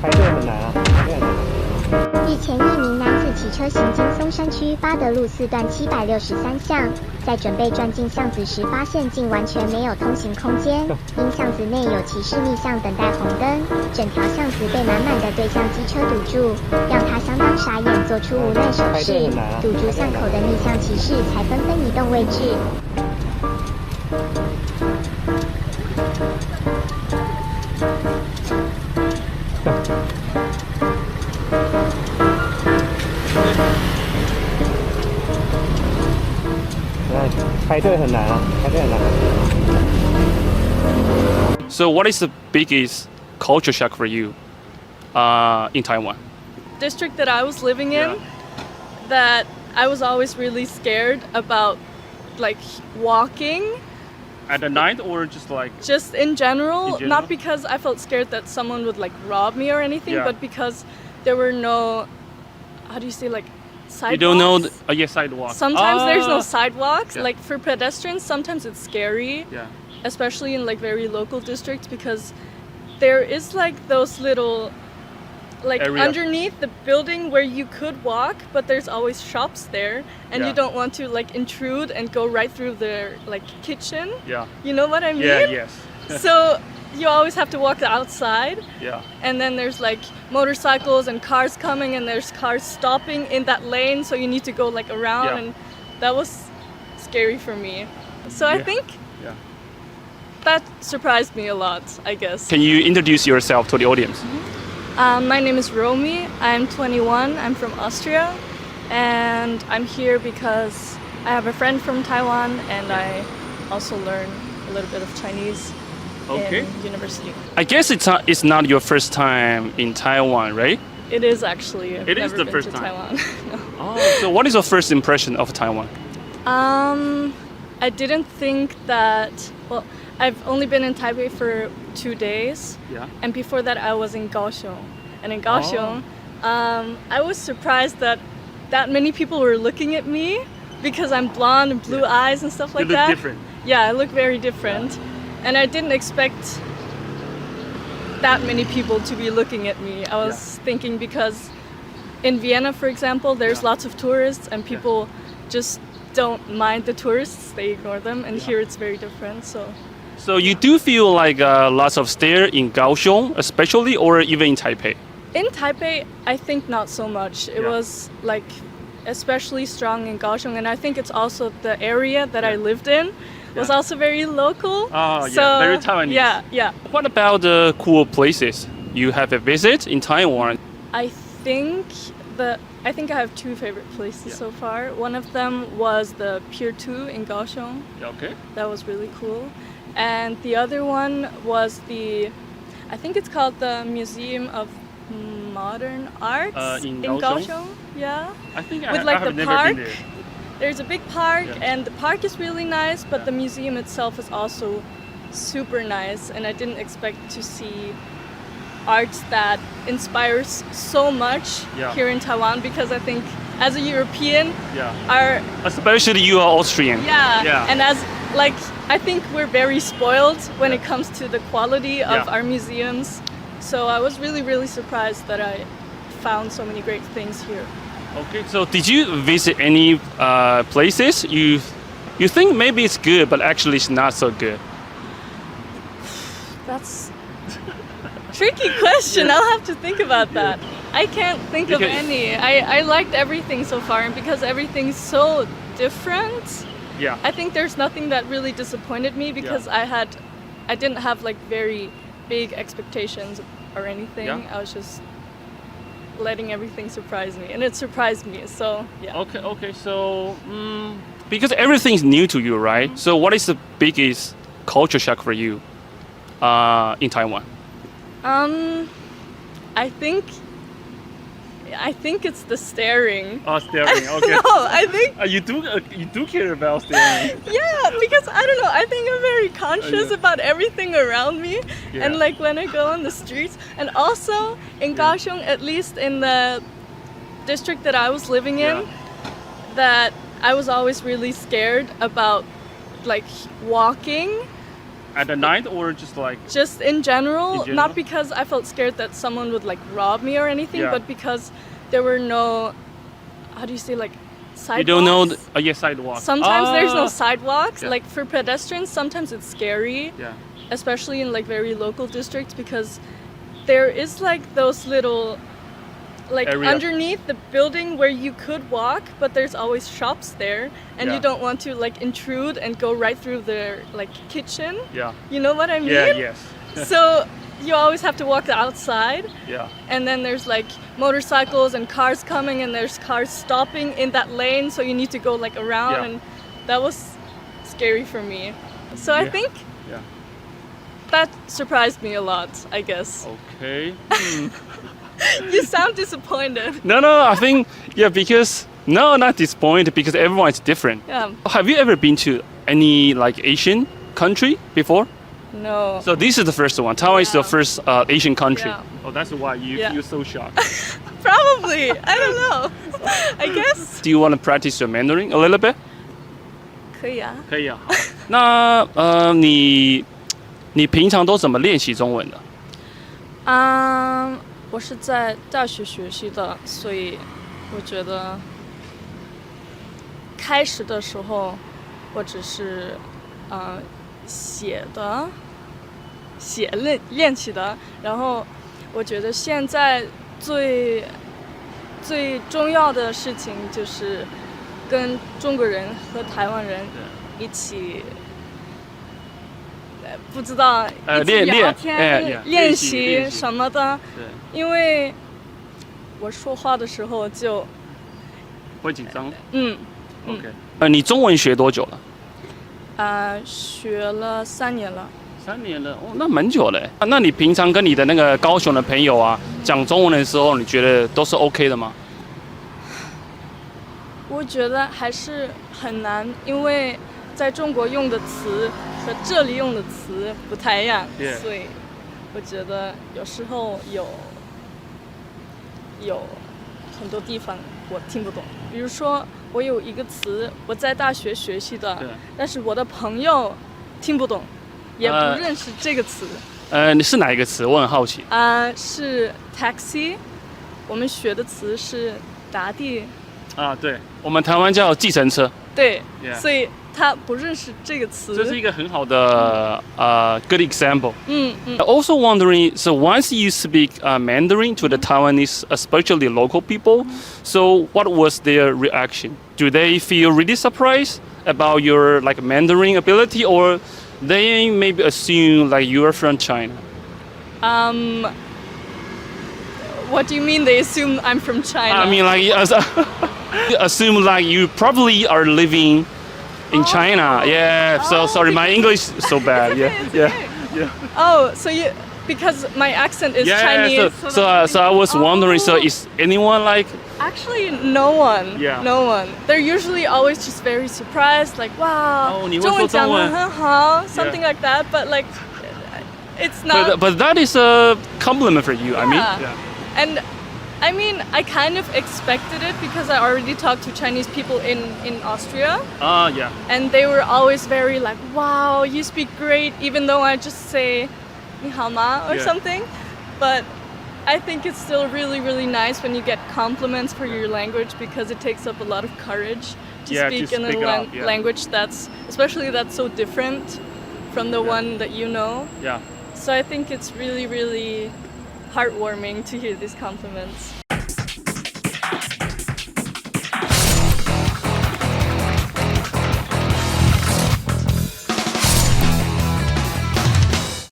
排队很难啊，排队很难。日前，一名男子骑车行经松山区八德路4段763巷，在准备转进巷子时，发现竟完全没有通行空间，因巷子内有骑士逆向等待红灯，整条巷子被满满的对向机车堵住，让他相当傻眼，做出无奈手势。堵住巷口的逆向骑士才纷纷移动位置。排队很难啊，排队很难。So, what is the biggest culture shock for you in Taiwan? District that I was living in, that I was always really scared about, like walking. At the night or just like? Just in general, not because I felt scared that someone would like rob me or anything, but because there were no, how do you say, like sidewalks? You don't know, sidewalks. Sometimes there's no sidewalks. Like for pedestrians, sometimes it's scary. Yeah. Especially in like very local districts, because there is like those little like underneath the building where you could walk, but there's always shops there, and you don't want to like intrude and go right through their like kitchen. Yeah. You know what I mean? Yeah, yes. So you always have to walk outside. Yeah. And then there's like motorcycles and cars coming, and there's cars stopping in that lane, so you need to go like around, and that was scary for me. So I think that surprised me a lot, I guess. Can you introduce yourself to the audience? My name is Romy. I'm 21. I'm from Austria, and I'm here because I have a friend from Taiwan, and I also learn a little bit of Chinese in university. I guess it's not your first time in Taiwan, right? It is actually. I've never the been first to time. Taiwan. No. Oh, so what is your first impression of Taiwan? I didn't think that. Well, I've only been in Taipei for 2 days. Yeah. And before that, I was in Kaohsiung. And in Kaohsiung, I was surprised that many people were looking at me because I'm blonde and blue eyes and stuff like that. You look different. Yeah, I look very different. And I didn't expect that many people to be looking at me. I was thinking, because in Vienna, for example, there's lots of tourists, and people just don't mind the tourists. They ignore them. And here it's very different. So you do feel like lots of stare in Kaohsiung, especially, or even in Taipei? In Taipei, I think not so much. It was like especially strong in Kaohsiung, and I think it's also the area that I lived in was also very local. Oh, so, very Taiwanese. Yeah. What about the cool places you have a visit in Taiwan? I think I have 2 favorite places so far. One of them was the Pier 2 in Kaohsiung. Okay. That was really cool. And the other one was I think it's called the Museum of Modern Arts in Kaohsiung. Yeah. I think with I have never been there. There's a big park, and the park is really nice, but the museum itself is also super nice, and I didn't expect to see art that inspires so much here in Taiwan, because I think as a European, especially you are Austrian. And as like, I think we're very spoiled when it comes to the quality of our museums. So I was really, really surprised that I found so many great things here. Okay, so did you visit any places you think maybe it's good, but actually it's not so good? That's tricky question. I'll have to think about that. I can't think of any. I liked everything so far, and because everything's so different, I think there's nothing that really disappointed me, because I didn't have like very big expectations or anything. I was just letting everything surprise me, and it surprised me. So Okay. So because everything's new to you, right? So what is the biggest culture shock for you in Taiwan? I think I think it's the staring. Oh, staring. Okay. No, I think you do care about staring. yeah, because I don't know. I think I'm very conscious about everything around me, and like when I go on the streets, and also in Kaohsiung, at least in the district that I was living in, that I was always really scared about like walking. At the night or just like? Just in general, not because I felt scared that someone would like rob me or anything, but because there were no, how do you say, like sidewalks? You don't know, sidewalks. Sometimes there's no sidewalks. Like for pedestrians, sometimes it's scary, especially in like very local districts, because there is like those little, like underneath the building where you could walk, but there's always shops there, and you don't want to like intrude and go right through their like kitchen. Yeah. You know what I mean? Yeah, yes. So you always have to walk outside. Yeah. And then there's like motorcycles and cars coming, and there's cars stopping in that lane, so you need to go like around, and that was scary for me. So I think that surprised me a lot, I guess. Okay. You sound disappointed. No, I think, because, no, not disappointed, because everyone is different. Yeah. Have you ever been to any like Asian country before? No. So this is the first one. Taiwan is the first Asian country. Yeah. Oh, that's why you're so shocked. Probably. I don't know. I guess. Do you want to practice your Mandarin a little bit? 可以啊。可以啊。好。那你平常都怎么练习中文的？我是在大学学习的，所以我觉得开始的时候我只是练起的，然后我觉得现在最重要的事情就是跟中国人和台湾人一起。不知道一起聊天、练习什么的，因为我说话的时候就会紧张。OK。你中文学多久了？学了3年了。3年了，哦，那蛮久了。那你平常跟你的那个高雄的朋友啊讲中文的时候，你觉得都是 OK 的吗？我觉得还是很难，因为在中国用的词和这里用的词不太一样，所以我觉得有时候有很多地方我听不懂。比如说，我有一个词我在大学学习的，但是我的朋友听不懂，也不认识这个词。你是哪一个词？我很好奇。是 taxi， 我们学的词是打的。对，我们台湾叫计程车。对，所以他不认识这个词。这是一个很好的good example. Also wondering, so once you speak Mandarin to the Taiwanese, especially local people, so what was their reaction? Do they feel really surprised about your like Mandarin ability, or they maybe assume like you are from China? What do you mean they assume I'm from China? I mean, like assume like you probably are living in China. Yeah. So sorry, my English is so bad. Yeah. Oh, so because my accent is Chinese. So I was wondering. So is anyone like? Actually, no one. Yeah. No one. They're usually always just very surprised, like wow, 你会说中文 中文讲得很好 something like that. But like, it's not. But that is a compliment for you. I mean. And I mean, I kind of expected it because I already talked to Chinese people in Austria. And they were always very like, wow, you speak great, even though I just say 你好吗 or something. But I think it's still really, really nice when you get compliments for your language, because it takes up a lot of courage to speak in a language that's so different from the one that you know. So I think it's really, really heartwarming to hear these compliments.